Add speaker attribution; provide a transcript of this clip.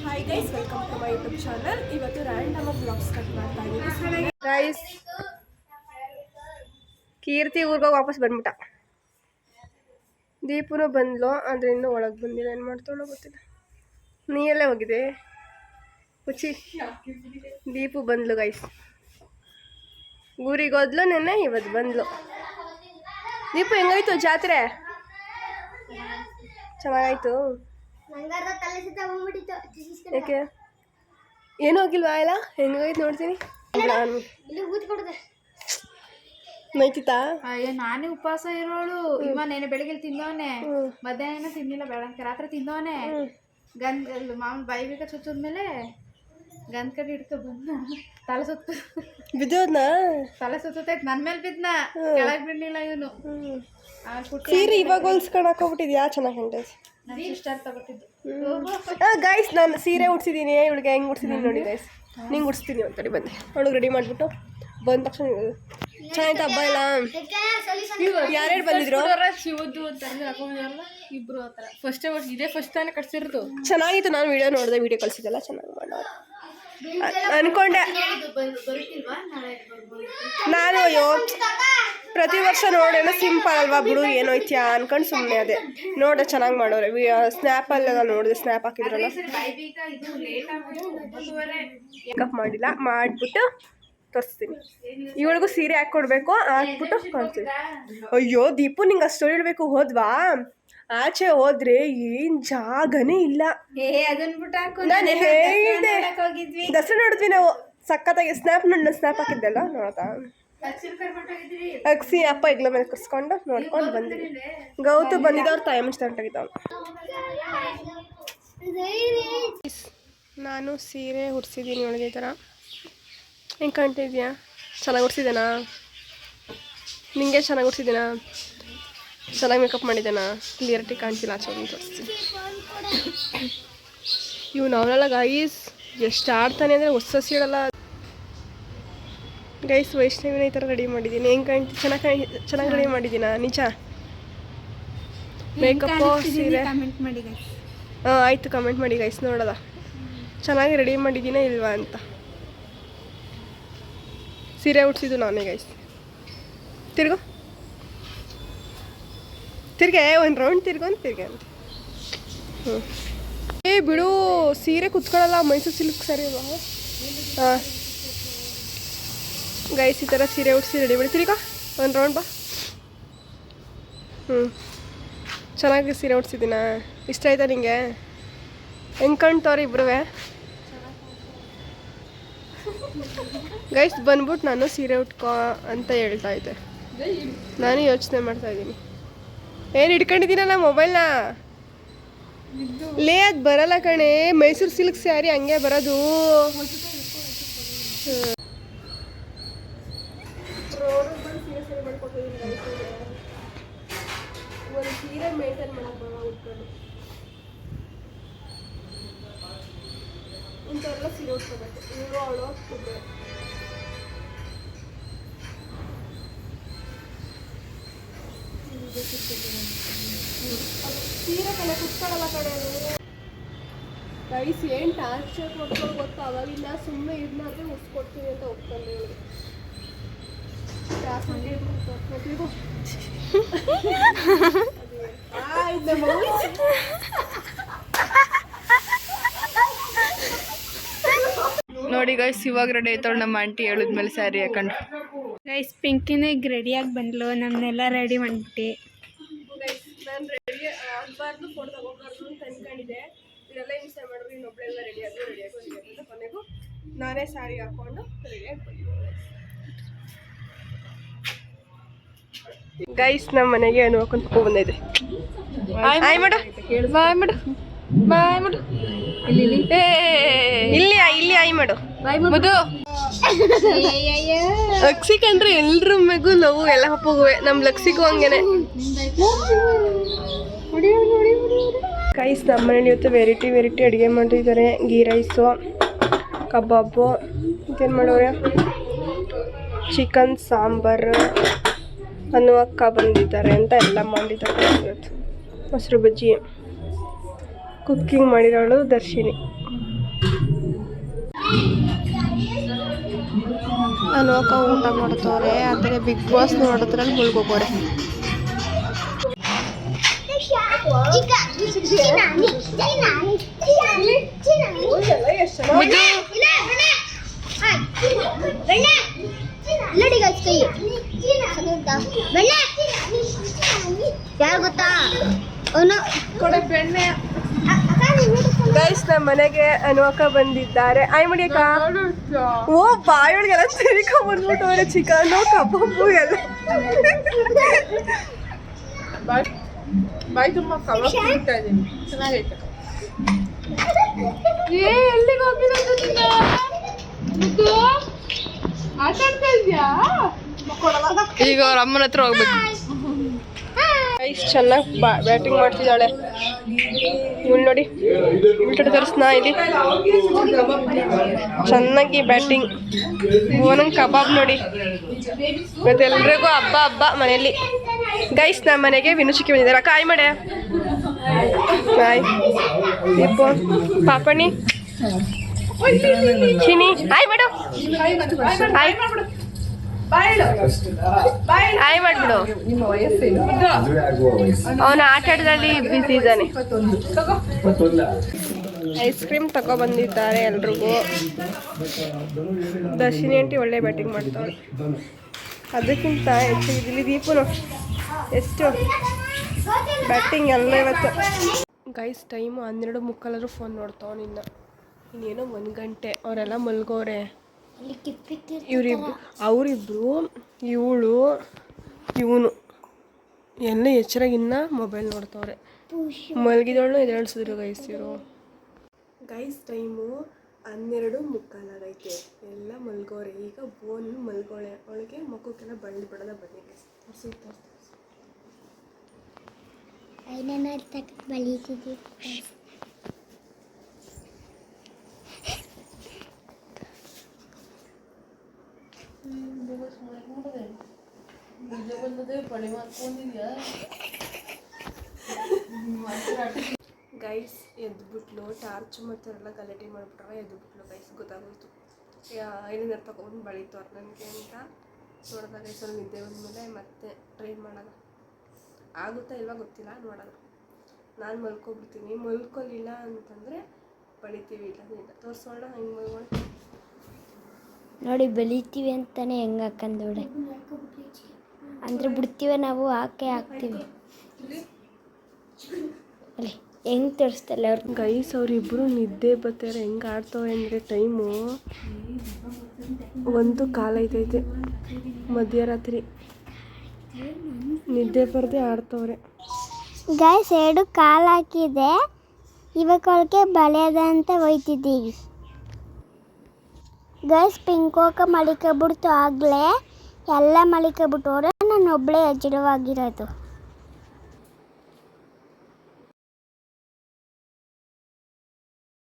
Speaker 1: Hi guys, welcome to my YouTube channel. ಇವತ್ತು random ಆಗಿ blog start ಮಾಡ್ತಾ ಇದ್ದೀನಿ ಗೈಸ್. ಕೀರ್ತಿ ಊರಿಗೆ ವಾಪಸ್ ಬಂದ್ಬಿಟ್ಟ. ದೀಪನು ಬಂದ್ಲು, ಆದರೆ ಇನ್ನೂ ಒಳಗೆ ಬಂದಿಲ್ಲ. ಏನು ಮಾಡ್ತಾಳೋ ಗೊತ್ತಿಲ್ಲ. ನೀ ಎಲ್ಲೇ ಹೋಗಿದೆ ಹುಚ್ಚಿ? ದೀಪು ಬಂದ್ಲು ಗೈಸ್. ಊರಿಗೆ ಹೋದ್ಲು ನೆನ್ನೆ, ಇವತ್ತು ಬಂದ್ಲು. ದೀಪು ಹೆಂಗಾಯ್ತು ಜಾತ್ರೆ? ಚೆನ್ನಾಗಾಯ್ತು. ಯಾಕೆ ಏನೂ ಹೋಗಿಲ್ವಾ? ಎಲ್ಲ ಹೆಂಗಾಯ್ತು ನೋಡ್ತೀನಿ. ಮೈತಿತಾ?
Speaker 2: ಅಯ್ಯೋ, ನಾನೇ ಉಪವಾಸ ಇರೋಳು. ಇವ ನೇನೆ ಬೆಳಿಗ್ಗೆ ತಿಂದವನೆ, ಮಧ್ಯಾಹ್ನ ತಿನ್ನಿಲ್ಲ, ಬೆಳಗ್ಗೆ ರಾತ್ರಿ ತಿಂದವನೆ. ಮಾಮೂಲು ಬಾಯಿ ಬೇಕ ಚುಚ್ಚಿದ್ಮೇಲೆ ಗಂಧ ಕಡೆ ಹಿಡ್ಕೊ ಬಂದ ತಲೆ ಸುತ್ತ
Speaker 1: ಬಿದ್ದೋದ್ನ.
Speaker 2: ತಲೆ ಸುತ್ತೈತ್ ನನ್ ಮೇಲೆ ಬಿದ್ನ, ಕೆಳಗ್ ಬಿಡ್ಲಿಲ್ಲ ಇವನು.
Speaker 1: ಸೀರೆ ಇವಾಗ ಹೊಲ್ಸ್ಕೊಂಡು ಹಾಕೋಬಿಟ್ಟಿದ್ಯಾ? ಚೆನ್ನಾಗಿ ಕಾಣ್ತೈತೆ.
Speaker 2: ನನ್ನ ಸಿಸ್ಟರ್ ತಗೊಟ್ಟಿದ್ದು.
Speaker 1: ಗೈಸ್, ನಾನು ಸೀರೆ ಉಡ್ಸಿದ್ದೀನಿ. ಇವಳಿಗೆ ಹೆಂಗೆ ಉಡ್ಸಿದ್ದೀನಿ ನೋಡಿ ಗೈಸ್. ನಿಂಗೆ ಉಡ್ಸ್ತೀನಿ ಒಂದ್ಸರಿ ಬಂದೆ. ಅವಳಿಗೆ ರೆಡಿ ಮಾಡಿಬಿಟ್ಟು ಬಂದ ತಕ್ಷಣ ಚೆನ್ನಾಗಿತ್ತು ಹಬ್ಬ ಎಲ್ಲ. ಯಾರ್ಯಾರು ಬಂದಿದ್ರು?
Speaker 2: ಶಿವದ್ದು ಹಾಕೊಂಡಿದಾರಲ್ಲ ಇಬ್ರು ಆ ಥರ. ಫಸ್ಟ್ ತಾನೇ ಕಟ್ಸಿರೋದು.
Speaker 1: ಚೆನ್ನಾಗಿತ್ತು. ನಾನು ವಿಡಿಯೋ ನೋಡಿದೆ, ವಿಡಿಯೋ ಕಳಿಸಿದ್ದೆಲ್ಲ ಚೆನ್ನಾಗಿ ಮಾಡೋರು ಅನ್ಕೊಂಡೆ. ನಾನು ಅಯ್ಯೋ ಪ್ರತಿ ವರ್ಷ ನೋಡೋಣ, ಸಿಂಪಲ್ ಅಲ್ವಾ ಬಿಡು ಏನೋಯ್ತ್ಯಾ ಅನ್ಕೊಂಡು ಸುಮ್ಮನೆ ಅದೇ ನೋಡ್ದೆ. ಚೆನ್ನಾಗಿ ಮಾಡೋರೆ. ಸ್ನ್ಯಾಪಲ್ಲೆಲ್ಲ ನೋಡಿದೆ, ಸ್ನ್ಯಾಪ್ ಹಾಕಿದ್ರಲ್ಲ. ಮೇಕಪ್ ಮಾಡಿಲ್ಲ, ಮಾಡಿಬಿಟ್ಟು ತೋರಿಸ್ತೀನಿ. ಇವಳಿಗೂ ಸೀರೆ ಹಾಕ್ಕೊಡ್ಬೇಕು, ಹಾಕ್ಬಿಟ್ಟು ಕಾಣ್ತೀವಿ. ಅಯ್ಯೋ ದೀಪು, ನಿಂಗೆ ಅಷ್ಟು ಹೇಳ್ಬೇಕು. ಹೋದ್ವಾ? ಆಚೆ ಹೋದ್ರೆ ಏನ್ ಜಾಗನೇ ಇಲ್ಲ. ನಾನು ಹೇಳಿದೆ, ದಸರಾ ನೋಡಿದ್ವಿ ನಾವು ಸಖತ್ತಾಗಿ. ಸ್ನ್ಯಾಪ್ ಹಾಕಿದ್ದೆಲ್ಲ ನೋಡ್ತಾ ಅಕ್ಸಿ ಅಪ್ಪ ಇಗ್ಲ ಮೇಲೆ ಕರ್ಸ್ಕೊಂಡು ನೋಡ್ಕೊಂಡು ಬಂದ್ವಿ. ಗೌತು ಬಂದಿದ್ದವ್ರು ತಾಯಿ ಮುಂಚೆ ಹೊಂಟಾಗಿದ್ದವನು. ನಾನು ಸೀರೆ ಉಡ್ಸಿದ್ದೀನಿ ಒಳಗೆ. ಈ ಥರ ಹೆಂಗೆ ಕಾಣ್ತಿದ್ಯಾ? ಚೆನ್ನಾಗಿ ಉಡ್ಸಿದ್ದೇನಾ? ನಿಂಗೆ ಚೆನ್ನಾಗಿ ಉಡ್ಸಿದ್ದೀನಾ? ಚೆನ್ನಾಗಿ ಮೇಕಪ್ ಮಾಡಿದ್ದೇನಾ? ಕ್ಲಿಯರಿಟಿ ಕಾಣ್ತಿಲ್ಲ, ಆಚೆ ತೋರಿಸ್ತೀನಿ. ಇವು ನಾವೆಲ್ಲ ಗೈಸ್ ಎಷ್ಟು ಆಡ್ತಾನೆ ಅಂದರೆ ಹೊಸ ಇಡಲ್ಲ ಗೈಸ್. ವೈಷ್ಣವಿನ ಈ ಥರ ರೆಡಿ ಮಾಡಿದ್ದೀನಿ. ಹೆಂಗೆ ಕಾಣ್ತಿ? ಚೆನ್ನಾಗಿ ರೆಡಿ ಮಾಡಿದ್ದೀನಾ? ನಿಜ? ಮೇಕಪ್ಪು ಸೀರೆ ಹಾಂ ಆಯಿತು, ಕಮೆಂಟ್ ಮಾಡಿ ಗೈಸ್, ನೋಡೋದ ಚೆನ್ನಾಗಿ ರೆಡಿ ಮಾಡಿದ್ದೀನಾ ಇಲ್ವಾ ಅಂತ. ಸೀರೆ ಉಡ್ಸಿದ್ದು ನಾನೇ ಗೈಸ್. ತಿರ್ಗೆ ಒಂದು ರೌಂಡ್ ತಿರ್ಗೆ ಅಂತ. ಬಿಡು, ಸೀರೆ ಕುತ್ಕೊಳ್ಳಲ್ಲ. ಮೈಸೂರು ಸಿಲ್ಕ್ ಸರಿ ಅಲ್ವಾ? ಹಾಂ ಗೈಸ್, ಈ ಥರ ಸೀರೆ ಉಡ್ಸಿ ರೆಡಿ ಮಾಡಿ. ತಿರ್ಗ ಒಂದು ರೌಂಡ್ ಬಾ. ಚೆನ್ನಾಗಿ ಸೀರೆ ಉಡ್ಸಿದ್ದೀನಾ? ಇಷ್ಟ ಆಯ್ತಾ ನಿಂಗೆ? ಹೆಂಗೆ ಕಾಣ್ತವ್ರೆ ಇಬ್ರೂ? ಗೈಸ್ ಬಂದ್ಬಿಟ್ಟು ನಾನು ಸೀರೆ ಉಟ್ಕೋ ಅಂತ ಹೇಳ್ತಾ ಇದ್ದೆ. ನಾನು ಯೋಚನೆ ಮಾಡ್ತಾ ಇದ್ದೀನಿ. ಏನು ಹಿಡ್ಕೊಂಡಿದ್ದೀನಲ್ಲ ಮೊಬೈಲ್ನ? ಲೇ, ಅದು ಬರಲ್ಲ ಕಣೆ. ಮೈಸೂರು ಸಿಲ್ಕ್ ಸ್ಯಾರಿ ಹಂಗೆ ಬರೋದು. ಒಂದು ಸೀರೆ ಮೇಂಟೈನ್ ಮಾಡೋದು ಇಂಥವೆಲ್ಲ ಸೀರೆ ಉಟ್ಕೋಬೇಕು. ಇವರು ಅವಳು ಸೀರೆ ಕಡೆ ಕುತ್ಕೊಳ್ಳಲ್ಲ ಕಡೆ. ಗೈಸ್ ಏನು ಟಾರ್ಚರ್ ಕೊಟ್ಕೊಂಡು ಗೊತ್ತಾ? ಅವಾಗಿಲ್ಲ ಸುಮ್ಮನೆ ಇದನ್ನಾದ್ರೆ ಉಟ್ಕೊಡ್ತೀನಿ ಅಂತ ಒಪ್ಕೊಂಡು ಹೇಳಿ.
Speaker 2: ನೋಡಿ ಗೈಸ್, ಇವಾಗ ರೆಡಿ ಆಯ್ತಾಳು ನಮ್ಮ ಆಂಟಿ ಹೇಳಿದ್ಮೇಲೆ ಸ್ಯಾರಿ ಹಾಕೊಂಡು.
Speaker 3: ಗೈಸ್, ಪಿಂಕಿನೇ ರೆಡಿಯಾಗಿ ಬಂದ್ಲು. ನಮ್ಮನ್ನೆಲ್ಲ ರೆಡಿ ಮಾಡಿಬಿಟ್ಟು.
Speaker 1: ನಾನು ರೆಡಿ ಆಗಬಾರ್ದು, ಫೋಟೋ ತಗೋಬಾರ್ದು ಅಂತ ಅಂದ್ಕೊಂಡಿದ್ದೆ. ಇದೆಲ್ಲ ಹಿಂಸೆ ಮಾಡಿದ್ರು. ಇನ್ನೊಬ್ಬಳೆಲ್ಲ ರೆಡಿಯಾಗಿ ಅಂತ ಕೊನೆಗೂ ನಾನೇ ಸ್ಯಾರಿ ಹಾಕ್ಕೊಂಡು ರೆಡಿಯಾಗಿ ಬಂದಿದ್ದೆ. ಗೈಸ್, ನಮ್ಮ ಮನೆಗೆ ಏನು ಹಾಕೊಂಡು ಬಂದಿದೆ. ಆಯ್ ಮಾಡು, ಬಾಯ್ ಮಾಡು, ಬಾಯ್ ಮಾಡು. ಇಲ್ಲಿ ಆಯ್ ಮಾಡು. ಮುದು ಲಕ್ಸಿ ಕಂಡ್ರೆ ಎಲ್ರ ಮೇಗೂ ನೋವು, ಎಲ್ಲ ಹಪ್ಪಗುವೆ. ನಮ್ಮ ಲಕ್ಸಿಗೂ ಹಂಗೇನೆ. ಗೈಸ್, ನಮ್ಮ ಮನೇಲಿ ಇವತ್ತು ವೆರೈಟಿ ಅಡುಗೆ ಮಾಡಿದ್ದಾರೆ. ಗೀ ರೈಸು, ಕಬಾಬು, ಮತ್ತೇನು ಮಾಡೋರೆ, ಚಿಕನ್ ಸಾಂಬಾರು, ಅನ್ನು ಅಕ್ಕ ಬಂದಿದ್ದಾರೆ ಅಂತ ಎಲ್ಲ ಮಾಡಿದ್ದಾರೆ. ಇವತ್ತು ಮೊಸರು ಬಜ್ಜಿ ಕುಕ್ಕಿಂಗ್ ಮಾಡಿರೋಳು ದರ್ಶಿನಿ. ಅನೋಕ ಊಟ ಮಾಡ್ತವ್ರೆ ಆ ಕಡೆ ಬಿಗ್ ಬಾಸ್ ನೋಡೋದ್ರಲ್ಲಿ ಮುಳ್ಗೋಗೋರೆ.
Speaker 4: ಯಾರು ಗೊತ್ತಾ ಅವನು
Speaker 2: ಬೆಣ್ಣೆ
Speaker 1: ಗೈಸ್ ನಮ್ಮ ಮನೆಗೆ ಅನ್ವಕ ಬಂದಿದ್ದಾರೆ. ಆಯ್ ಮಡಿಯಕ್ಕ ಓ ಬಾಯೊಳಗೆಲ್ಲ ಸೇರಿಕೊಂಡ್ ಬಂದ್ಬಿಟ್ಟವ್ರೆ ಚಿಕನು ಕಬಾಬು ಎಲ್ಲ.
Speaker 2: ಬಾಯಿ ತುಂಬ ಕಬಾಬ್ ತಿಂತಾ ಇದ್ದೀನಿ, ಚೆನ್ನಾಗೈತೆ. ಎಲ್ಲಿಗೆ ಹೋಗಿರೋದು ಆಟ ಆಡ್ತಾ ಇದ್ಯಾ?
Speaker 1: ಈಗ ಅವ್ರ ಅಮ್ಮನ ಹತ್ರ ಹೋಗ್ಬೇಕು. ಗೈಸ್ ಚೆನ್ನಾಗಿ ಬ್ಯಾಟಿಂಗ್ ಮಾಡ್ತಿದ್ದಾಳೆ ಇವಳು ನೋಡಿ. ಇವಳು ತೋರಿಸ್ನಾ ಇಲ್ಲಿ ಚೆನ್ನಾಗಿ ಬ್ಯಾಟಿಂಗ್. ಓನಂಗೆ ಕಬಾಬ್ ನೋಡಿ. ಇವತ್ತು ಎಲ್ರಿಗೂ ಹಬ್ಬ ಮನೆಯಲ್ಲಿ. ಗೈಸ್ ನಮ್ಮ ಮನೆಗೆ ವಿನುಚಿಕೆ ಬಂದಿದ್ದಾರೆ. ಕಾಯಿ ಮಾಡೆ ಬಾಯ್ ಇಪ್ಪ ಪಾಪಣಿ ಚಿನಿ ಆಯ್ ಮಾಡು ಆಯ್ ಮಾಡ್ಬಿಡು. ಅವನು ಆಟ ಆಟದಲ್ಲಿ ಬಿಸಿ ಇದ್ದಾನೆ. ಐಸ್ ಕ್ರೀಮ್ ತಗೊಬಂದಿದ್ದಾರೆ ಎಲ್ರಿಗೂ. ದರ್ಶಿನಿ ಆಂಟಿ ಒಳ್ಳೆ ಬ್ಯಾಟಿಂಗ್ ಮಾಡ್ತಾಳೆ. ಅದಕ್ಕಿಂತ ಹೆಚ್ಚು ಇಲ್ಲಿ ದೀಪನು ಎಷ್ಟು ಬ್ಯಾಟಿಂಗ್ ಎಲ್ಲ ಇವತ್ತು. ಗೈಸ್ ಟೈಮು 12:15 ಫೋನ್ ನೋಡ್ತಾವ ಇನ್ನೇನೋ 1 ಗಂಟೆ. ಅವರೆಲ್ಲ ಮಲ್ಗೋರೆ. ಅವರಿಬ್ರು ಇವನು ಎಲ್ಲ ಎಚ್ಚರಾಗಿನ್ನ ಮೊಬೈಲ್ ನೋಡ್ತವ್ರೆ. ಮಲಗಿದವಳು ಎದ್ದೇಳಿಸಿದ್ರು ಗೈಸ್ ಇವರು. ಗೈಸ್ ಟೈಮು 12:15 ಆಗೈತೆ. ಎಲ್ಲ ಮಲ್ಗೋರೆ. ಈಗ ಬೋನ್ ಮಲ್ಗೋಳೆ. ಅವಳಿಗೆ ಮಕ್ಕಕ್ಕೆಲ್ಲ ಬಳ್ಳಿ ಬಿಡೋದ ಬನ್ನಿ ಗೈಸ್
Speaker 4: ಬಲೀತಿದ್ದೀವಿ.
Speaker 1: ಗೈಸ್ ಎದ್ಬಿಟ್ಲು. ಟಾರ್ಚ್ ಮತ್ತು ಎಲ್ಲ ಗಲಾಟೆ ಮಾಡಿಬಿಟ್ಟಾಗ ಎದ್ಬಿಟ್ಲು ಗೈಸ್. ಗೊತ್ತಾಗೋಯ್ತು ಐಲಿಂದ ತಗೊಂಡು ಬಳಿತವ್ರು ನನಗೆ ಅಂತ ನೋಡಿದಾಗ ಗೈಸ್ ಅಲ್ಲಿ ನಿದ್ದೆ ಬಂದಮೇಲೆ ಮತ್ತೆ ಟ್ರೈ ಮಾಡೋಣ. ಆಗುತ್ತಾ ಇಲ್ವಾ ಗೊತ್ತಿಲ್ಲ, ನೋಡೋಣ. ನಾನು ಮಲ್ಕೊಬಿಡ್ತೀನಿ. ಮಲ್ಕೊಲಿಲ್ಲ ಅಂತಂದರೆ ಬಳಿತೀವಿ, ಇಲ್ಲ ತೋರಿಸೋಣ ಹಿಂಗೆ ಮಲ್ಕೊಂಡು
Speaker 4: ನೋಡಿ ಬೆಳಿತೀವಿ ಅಂತಾನೆ ಹೆಂಗೆ ಹಾಕಂದೋಡೆ ಅಂದರೆ ಬಿಡ್ತೀವಿ ನಾವು ಹಾಕ್ತೀವಿ ಅಲ್ಲಿ ಹೆಂಗೆ ತೋರಿಸ್ತಲ್ಲ ಅವ್ರು.
Speaker 1: ಗೈಸ್ ಅವರಿಬ್ಬರು ನಿದ್ದೆ ಬರ್ತಾರೆ. ಹೆಂಗೆ ಆಡ್ತವೆ ಅಂದರೆ ಟೈಮು 1:15 ಐತೈತೆ ಮಧ್ಯರಾತ್ರಿ. ನಿದ್ದೆ ಬರದೆ ಆಡ್ತವ್ರೆ.
Speaker 4: ಗೈಸ್ 2 ಕಾಲು ಹಾಕಿದೆ. ಇವಾಗ ಅವಳಿಗೆ ಬಳೆಯದ ಅಂತ ಹೋಯ್ತಿದ್ದೀವಿ. ಗೈಸ್ ಪಿಂಕೋಕ ಮಲಿಕೊಬಿಡ್ತು. ಆಗಲೇ ಎಲ್ಲ ಮಲಿಕೊಬಿಟ್ಟವ್ರೆ. ನಾನು ಒಬ್ಬಳೇ ಎಚ್ಚರವಾಗಿರೋದು.